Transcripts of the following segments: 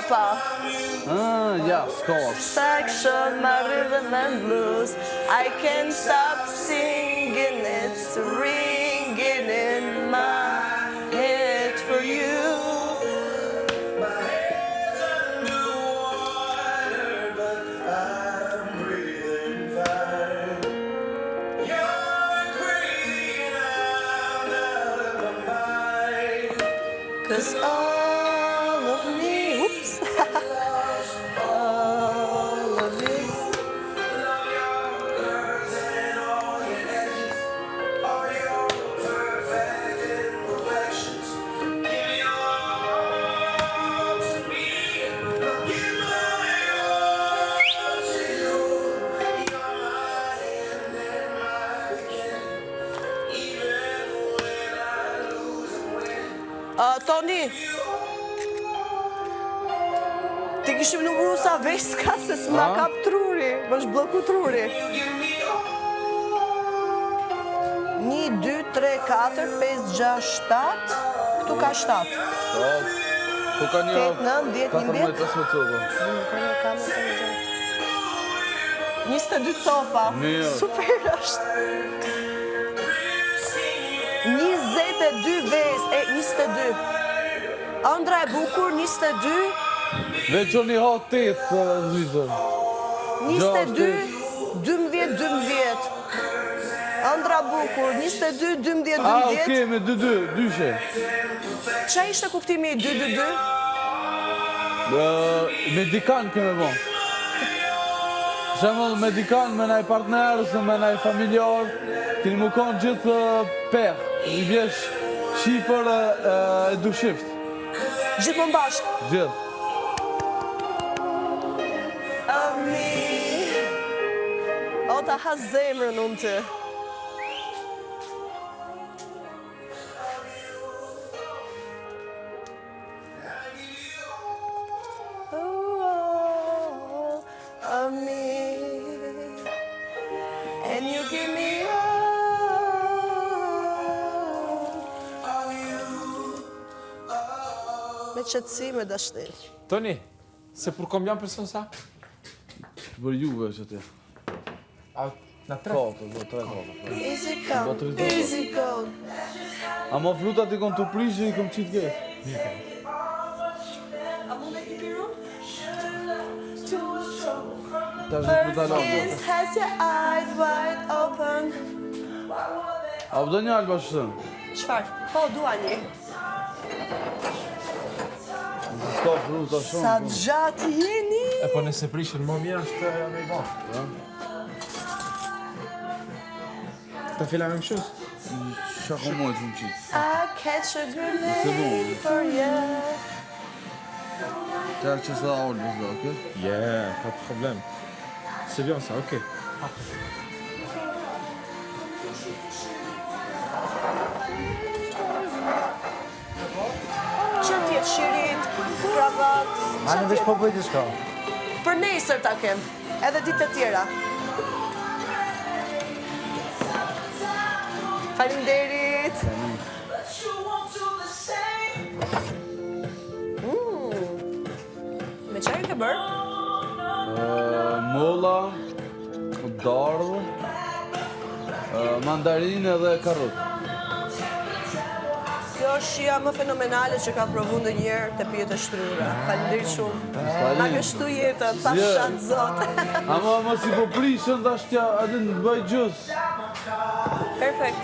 Papa. Ja, s'ka. Section, my rhythm and blues. I can't stop singing, it's ringing in my head for you. Cause all of me, oops, all of me. Toni, ti kishim numru sa veska se s'ma kap truri, më është bloku truri. 1, 2, 3, 4, 5, 6, 7, këtu ka 7. Tu ka një 8, 9, 10, 11. 22 copa. Super është. 22 vezë, 22. Andra e bukur, 22. Veç o një hatë 8, zvizër. 22, 12, 12. Andra bukur, 22, 12, 12. Oke, me 2, dyshe. Qa ishte kuptimi 2, 2? Medikan keme bon. Shemull, medikan me naj partnerës, me naj familjar, kini më konë gjithë per. I bjesh shifër e du shift. Gjithë më bashkë? Gjithë. O, ta ha zemrën unë të. And you give me me qëtësi, me dashni. Toni, c'est pour combien de personnes ça? Për juve që ti. Na 3? Po, 3 kote. Easy come, easy go. A ma flutat i kon të prishë i kom qitë gejtë. A mund e kimi ru? First has your eyes wide open. A vdo një alba shëtën? Qfar? Po, dua një. Ska fruta shumë. Sa gjatë jeni? E po nëse prishin më mirë është me i bërë. Ta fila me më shusë? Qa ko mojtë më qitë? I catch a grenade for you. Ta që sa ollë bëzda, oke? Yeah, pas de problème. C'est bien ça, ok. Qëtjet, shirit, kravat, Ani veç po bëjt i shka. për nesër ta kem, edhe ditë të tjera. Faleminderit. Me çfarë ke bërë? Molla, dardhë, mandarinë dhe karot. Kjo është shija më fenomenale që kam provu ndonjëherë te pijet e shtrura. Faleminderit shumë. Na gështu jetën, pa shat zot. Ama mos i po prishën tash t'ja atë të bëj gjus. Perfekt.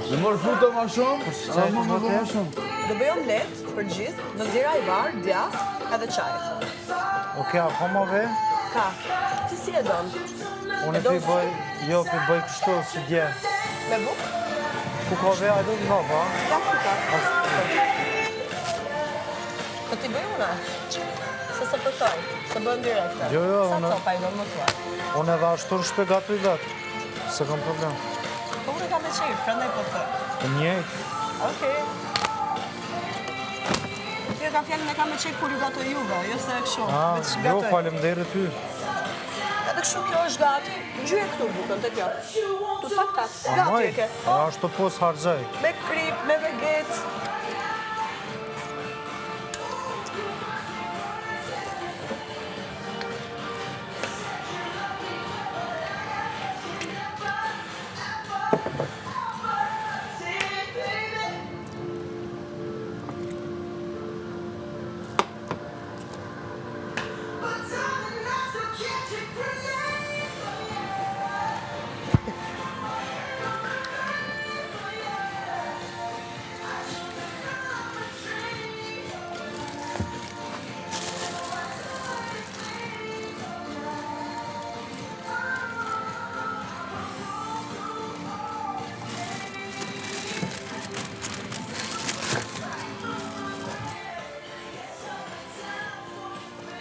Dhe mor fruta ma shumë? Ma shumë. Do bëj omlet për gjithë, do nxjerra i bar, djath edhe çaj. Oke, a ka ma ve? Ka. Ti si e don? Unë pi bëj, jo, pi bëj kështu si dje. Me bukë? Ku ka ve, ajdo nga, pa? Ja, ku ka. Po ti bëj una? Se se përtoj, se bën direkte. Jo, Sa unë- copa i do më tuaj? Unë edhe ashtur shpegat i vetë. Se kam problem. Po unë kam me qirë, prandaj po të. Të njejt. Okej. Kjo ka fjallin e kam me qirë kur ju gato juve, jo se kështu, veç Jo, gatoj. falem dhe ty. Edhe kështu kjo është gati, gjyre këtu bukën të kjo. Tu të pak gati Amaj, e ke. ashtu pos hargjaj. Me krip, me veget.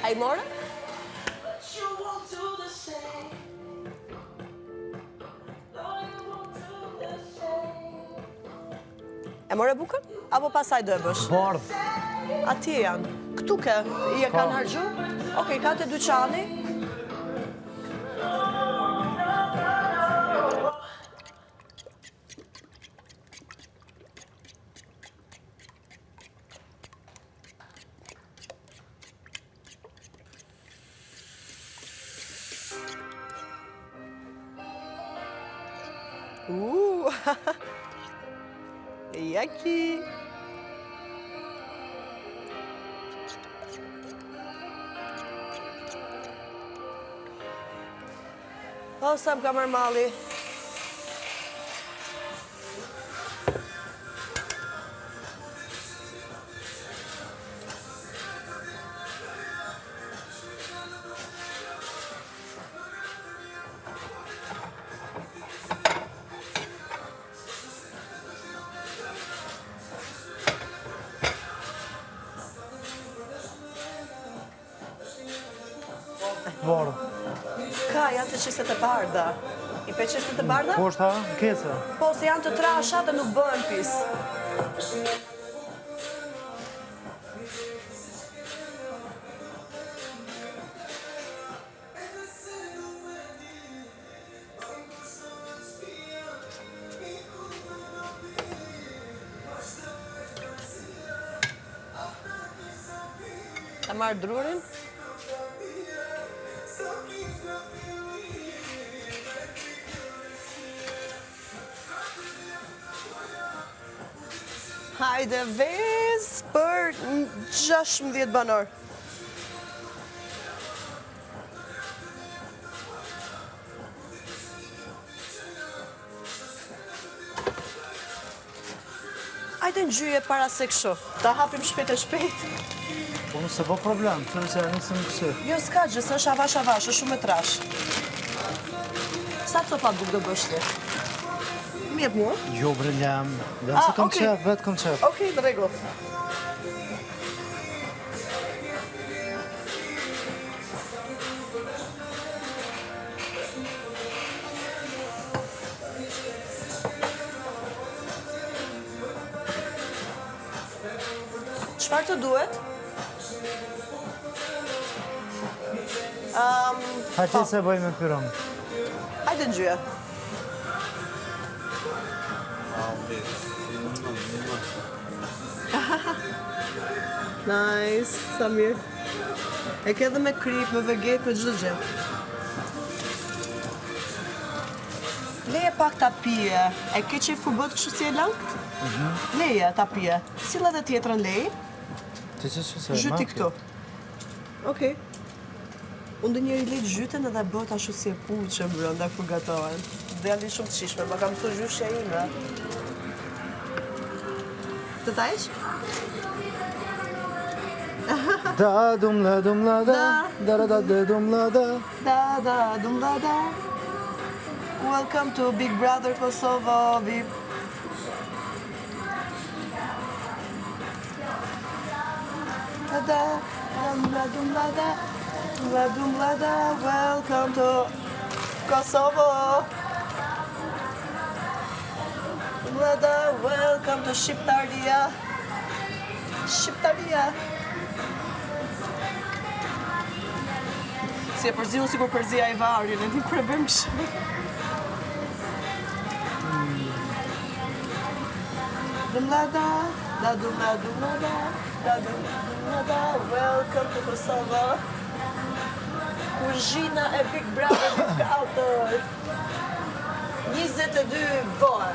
A I more? E more bukën? Apo pasaj do e bësh? Bardh. Atje janë. Këtu ke, i e kanë hargju? Okej, ka të dyqani. Jaki. O, sa më ka mërë mali. Bardh. Ka, janë të qistet e bardha. I pe qistet e bardha? Po është ha? Kece. Po, se janë të trasha dhe nuk bëhen pis. Ta marrë drurin? Hajde vez për 16 banor. Hajde në gjyje para se kështu. Ta hapim shpejt e shpejt. Po nëse po problem, të nëse nisëm kësë. Jo, s'ka gjë, s'është avash, është shumë e trash. Sa copa buk do bësh ti? Mjet mua? Jo, brelem. Dhe nëse kom okej. qef, vetë kom qef. Okej, në rregull. Çfarë të duhet? Hajde se bëj me pyron. Hajde në gjyje. Nice, sa mirë. E ke edhe me krip, me veget, me çdo gjë. Leje pak ta pije. E ke qef kur bëhet kështu si e langët? Leje ta pije. Sill edhe tjetrën lej. Ti që se Zhyti këtu. Okej. Unë dhe njeri lejtë zhyten edhe bëhet ashtu si e puqe brënda kur gatohen. Dhe janë shumë të shishme, ma kam të zhyshja ime. Të tajsh? Da dum la da, da da da dum la da. Da, da, dum, da, da. Welcome to Big Brother Kosovo, VIP. Da, da, dum, la, dum, la, da. La, dum, la, da. Welcome to Kosovo. Dum, la, da. Welcome to Shqiptaria. Shqiptaria. Si e përzi unë sikur përzia i varrin, e di kur e bëjmë kështu. Dumlada, da dumlada, da dumlada, welcome to Kosovo. Kuzhina e Big Brother në 4. 22 boë.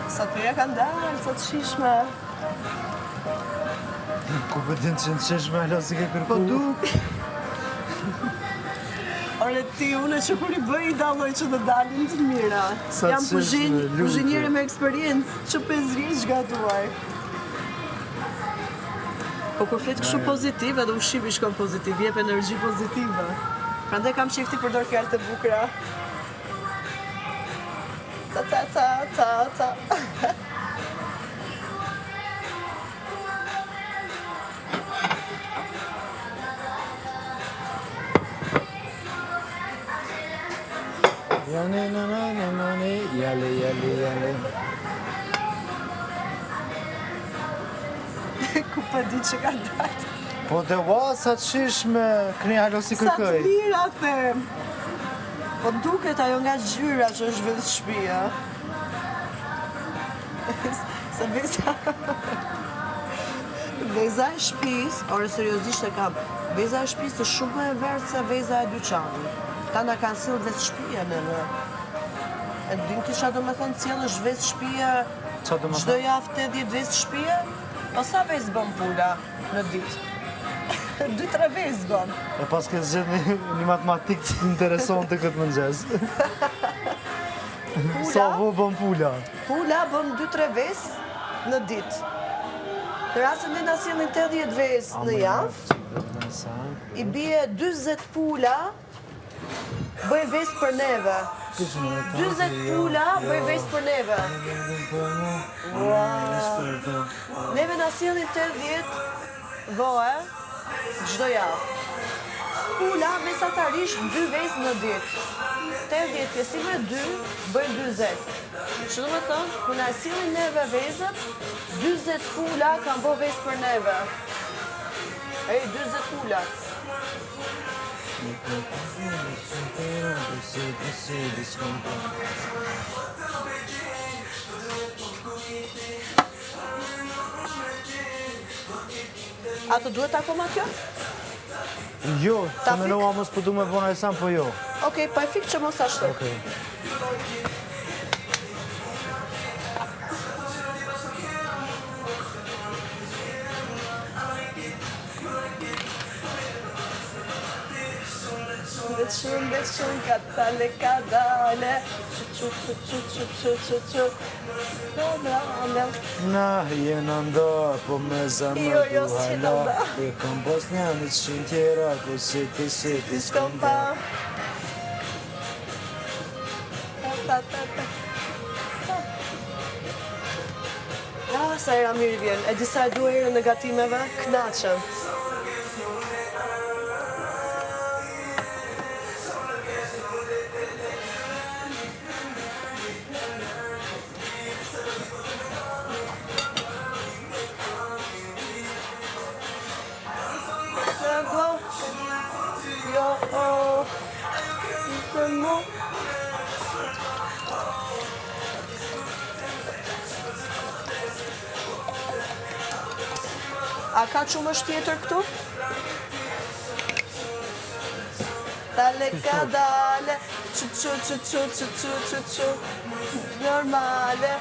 Sa të reja kanë dalë, sa të shishme. Ku përdin që në qeshme, alo si ke kërku. Po duk. Ore ti, une që kur I bëj I dalloj që të dalin të mira. Sa Jam të qeshme, lutë. kuzhinjere me eksperiencë, që 5 vjeç gatuar. Po kur flet kështu pozitiv, edhe ushqimi shkon pozitiv, jep energji pozitive. Prandaj kam qefti përdor fjalë të bukura. Ta ta ta ta ta. Ku pa di që ka datë. Po dhe sa të shish me këni halo si Sa të kërkoj. mira them. Po duket ajo nga gjyra që është vetë shtëpia. Sa veza e shtëpis, ore seriozisht e kam, veza e shtëpis është shumë më e verë se veza e dyqanit. Ta na kanë sill vetë shtëpia në. E din kisha do me thënë cilë është vetë shtëpia, Qa do më çdo javë 80 vetë shtëpia, o sa vezë bën pula në ditë? 2-3 vezë bën. E pas ke zgjedh një matematik që të intereson të këtë mëngjes. Sa vo bën pula? Pula bën 2-3 vezë në ditë. Në rastin e na sillin 80 vezë në javë, i bie 40 pula bëj vezë për neve. 40 pula bëj vezë për neve. Neve na sillin 80 voe çdo javë. Pula mesatarisht 2 vezë në ditë. 80 pjesime 2 bëjnë 40. Që do me thënë, ku na sillin neve vezët, 40 pula kanë bo vezë për neve. 40 pula. A të duhet akoma kjo? Jo, Ta që menova mos po du me bona e sam, po jo. Okej, pa e fik që mos ashtu. Okej. Dhe shumë, katale, kadale, që. Na, jena nda, po me Jo, zemër jo, du si hala. nda. E kam pas një një qënë tjera, po si s'kom pa. Sa era mirë vjen, e disa e du erë negatimeve, knaqen. A ka qumë është tjetër këtu? Dale ka dale, që, normale,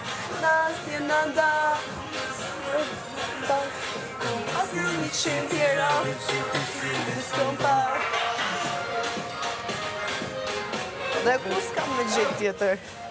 nasje nanda, as në një qenë tjera, s'kom pa. Dhe ku s'kam me gjithë tjetër?